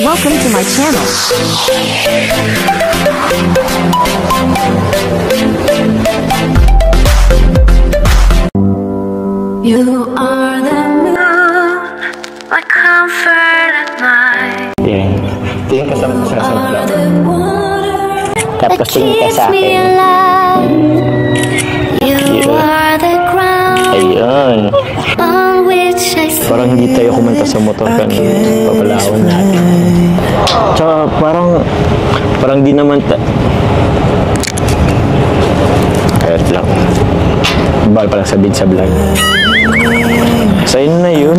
Welcome to my channel. You are the moon, my comfort at night. Tingin ka sa vlog. Tapos tingin ka sa akin. You are the ground. Ayun. On which I stand. Parang hindi tayo kumanta sa motor kanina. Papalawin natin. Tsaka parang di naman ayot lang. Bawal palang sabihin sa vlog. Sa'yo na yun.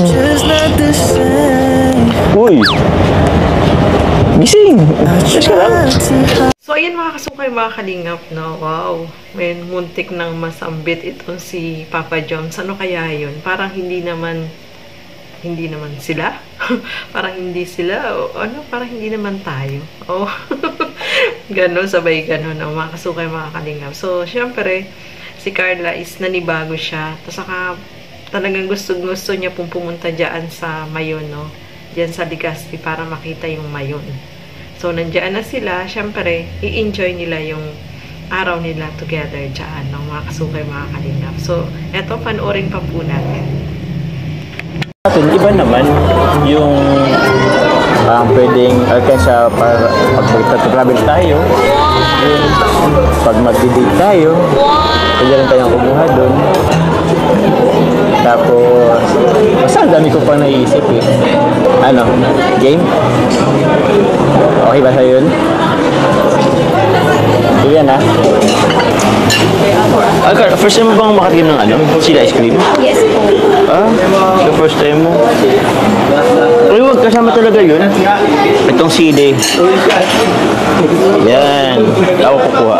Uy! Gising! Yes ka lang. So, ayan mga kasukay, mga kalingap, no? Wow! May muntik nang masambit itong si Papa Joms. Ano kaya yun? Parang hindi naman sila. Parang hindi sila. O, ano? Parang hindi naman tayo. Oh. Ganon, sabay ganon, no? Mga kasukay, mga kalingap. So, syempre, si Carla is nanibago siya. Tapos saka, talagang gusto niya pong pumunta dyan sa Mayon, no? Dyan sa Legazpi para makita yung Mayon. So, nandiyan na sila. Syempre, i-enjoy nila yung araw nila together dyan, no? Mga kasukay, mga kalingap. So, eto, panoorin pa po natin. Iba naman yung pwedeng alkansya para pag mag-travel tayo, pag mag-date tayo, pwede rin tayong kumuha doon. Tapos, basta ang dami ko pa naisip eh. Ano? Game? Okay ba sa'yo yun? Iyan ah. Carl, first time mo bang makatigim ng ano? Sila ice cream? Yes po. Ah? The first time mo? Uy, wag kasama talaga yun. Itong sili. Yan. Ako kukuha.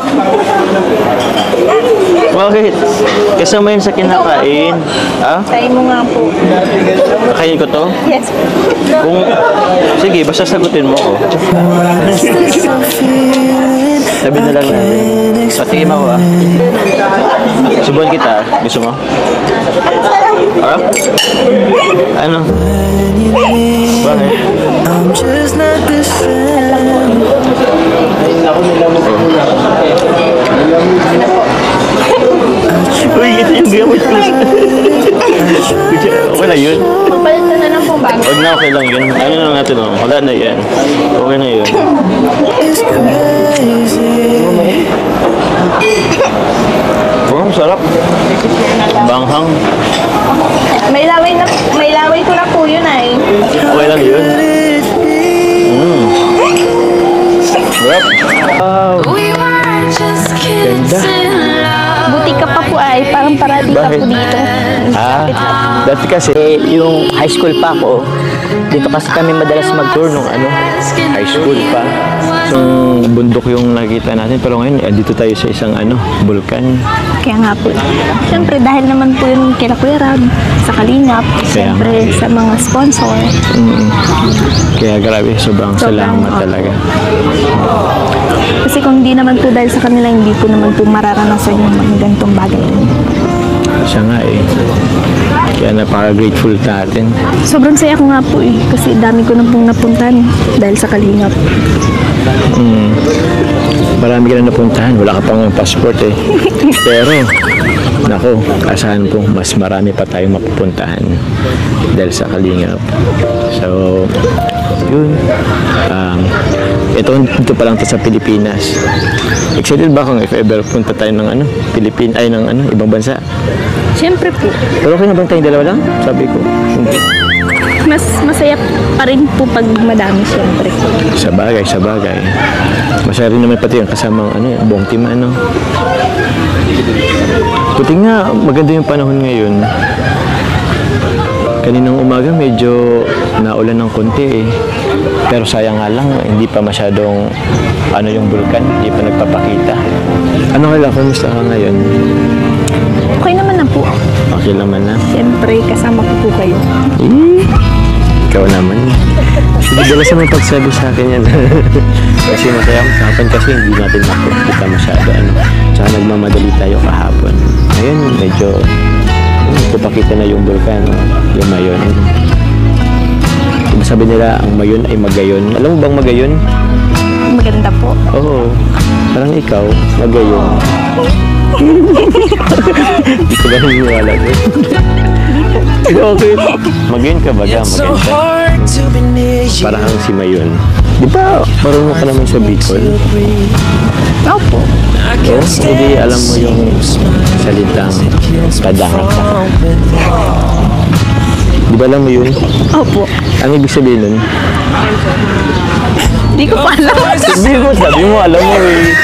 Bakit? Kasama yun sa kinakain. Ah? Try mo nga po. Kakain ko to? Yes po. Sige, basta sagutin mo ko. Sabi na lang natin. Patigim ako ah. Subuhan kita. Gusto mo? Ah? Ano? Bakit? Uy, ito yung gamot ko. Okay na yun? Magpalit na lang po bago. Huwag na, okay lang yun. Ano lang natin o? Wala na yan. Okay na yun. Oh, sarap. Banghang. May laway ko na po yun ay. Okay lang yun. Sarap. Wow. Ganda. Buti ka pa po ay. Parang parati ka po dito. Dati kasi yung high school pa ako, dito kasi kami madalas mag-tour nung high school pa. So, bundok yung nakita natin. Pero ngayon, dito tayo sa isang vulkan. Kaya nga po. Siyempre, dahil naman po yun kila Kuya Rab, sa Kalingap, siyempre sa mga sponsor. Kaya grabe, sobrang salamat talaga. Kasi kung hindi naman po dahil sa kanila, hindi po naman po mararanasan yung mga ganitong bagay. Siya nga eh. Kaya napaka-grateful natin. Sobrang saya ko nga po eh. Kasi dami ko na pong napuntahan dahil sa Kalingap. Marami ka na napuntahan. Wala ka pang passport eh. Pero, nako, asahan ko mas marami pa tayong mapupuntahan dahil sa Kalingap. So, yun. Ito pa lang to sa Pilipinas. Excited ba kung if ever punta tayo ng ibang bansa? Siyempre po. Pero okay na bang tayong dalawa lang? Sabi ko. Hindi. Mas masaya pa rin po pag madami siyempre. Sa bagay. Masaya rin naman pati yung kasamang buong team Buti nga, maganda yung panahon ngayon. Kaninang umaga medyo naulan ng konti eh. Pero sayang nga lang, hindi pa masyadong yung bulkan, hindi pa nagpapakita. Ano kaya, kumusta ka ngayon? Okay naman na po. Okay naman na. Siyempre, kasama ko po kayo. Ikaw naman. Hindi dala sa may pagsabi sa akin yan. Kasi masaya kahapon kasi hindi natin makikita masyado. Tsaka nagmamadali tayo kahapon. Ngayon, medyo papakita na yung bulkan, yung Mayon. sabi nila ang mayon ay magayon. Alam mo bang magayon? Maganda po. Oo. Parang ikaw, magayon. Hindi ko ba naniniwala doon? Okay. Magayon ka baga, maganda. Parang si Mayon. Di ba, marunong ka naman sa Bicol? Opo. Oo, hindi alam mo yung salitang kadanga ka. Di ba alam mo yun? Opo. Ang ibig sabihin nun? Hindi ko pa alam. Sabi mo, alam mo eh.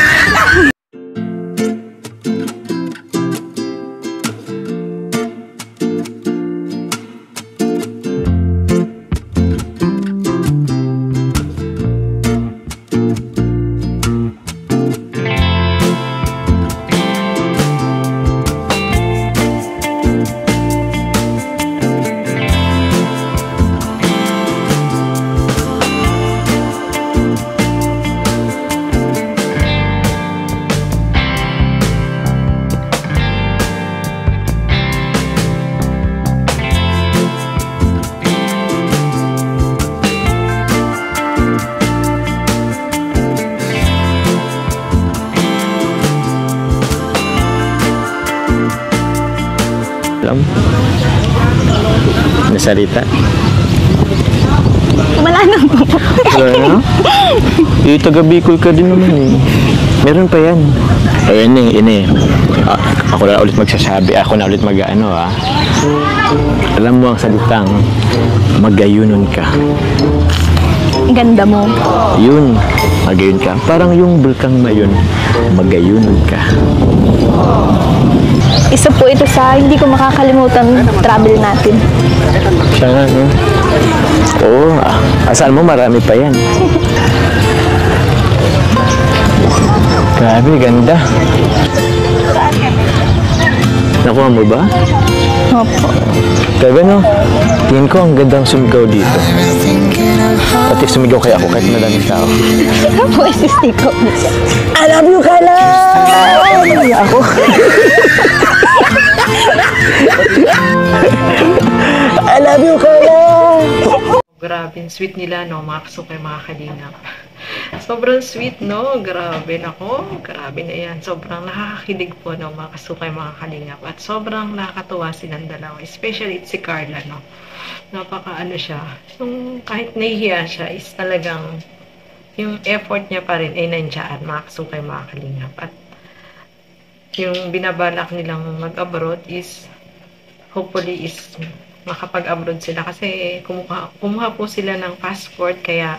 Alam? Nasalita? Wala na po. Wala na? Eh, taga Bicol ka din naman eh. Meron pa yan. Ayun eh. Ako na ulit magsasabi. Ako na ulit mag-ano ah. Alam mo ang salitang magayunon ka. Ganda mo. Yun, magayon ka. Parang yung bulkang Mayon, magayunon ka. Isa po ito sa hindi ko makakalimutan travel natin. Siya nga, no? Oo, asal mo marami pa yan. Grabe, ganda. Nakuha mo ba? Opo. Grabe, no? Tingin ko ang gandang sumigaw dito. Pati sumigaw kaya ako kahit madaming tao. Po, isistik ko. I love you, Kala! Ako. I love you, Kala! Grabe, sweet nila, no? Mga kasukay, mga kalingap. Sobrang sweet, no? Grabe, nako. Grabe na yan. Sobrang nakakakilig po, no? Mga kasukay, mga kalingap. At sobrang nakakatuwa silang dalawa. Especially si Carla, no? Napaka-ano siya. Yung kahit nahihiya siya, is talagang yung effort niya pa rin ay nandiyan, mga kasukay, mga kalingap. At yung binabalak nilang mag-abroad is hopefully is makapag-abroad sila kasi kumuha po sila ng passport kaya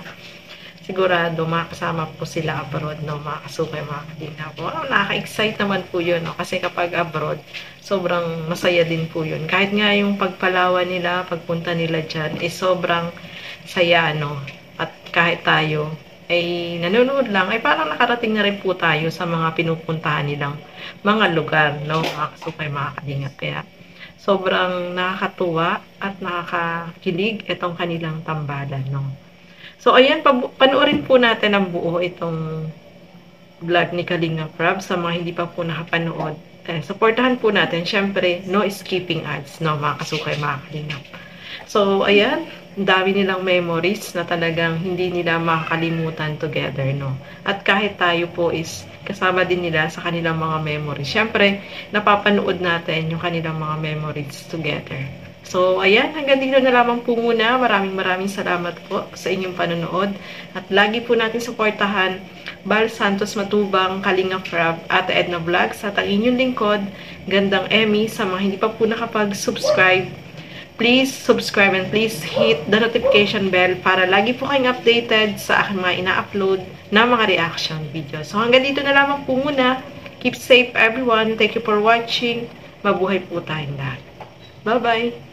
sigurado makasama po sila abroad, no, mga kasukay, mga kalingap. Wow, nakaka-excite naman po yun, no, kasi kapag abroad sobrang masaya din po yun. Kahit nga yung pagpalawan nila, pagpunta nila dyan is sobrang saya, no, at kahit tayo ay nanonood lang, ay parang nakarating na rin po tayo sa mga pinupuntahan nilang mga lugar, no, mga kasukay, mga kalingap. Kaya sobrang nakakatuwa at nakakakilig itong kanilang tambalan, no. So, ayan, panoorin po natin ang buo itong vlog ni Kalinga Prab. Sa mga hindi pa po nakapanood, supportahan po natin. Syempre, no skipping ads, no, mga kasukay, mga Kalingap. So, ayan, dami nilang memories na talagang hindi nila makakalimutan together, no. At kahit tayo po is kasama din nila sa kanilang mga memories. Syempre, napapanood natin yung kanilang mga memories together. So, ayan, hanggang dito na lamang po muna. Maraming salamat po sa inyong panonood. At lagi po natin suportahan Bal Santos Matubang, Kalinga Prab, Ate Edna Vlogs, at ang inyong lingkod, Gandang Emmy. Sa mga hindi pa po nakapag-subscribe, please subscribe and please hit the notification bell para lagi po kayong updated sa aking mga ina-upload na mga reaction videos. So, hanggang dito na lamang po muna. Keep safe everyone. Thank you for watching. Mabuhay po tayong lahat. Bye-bye!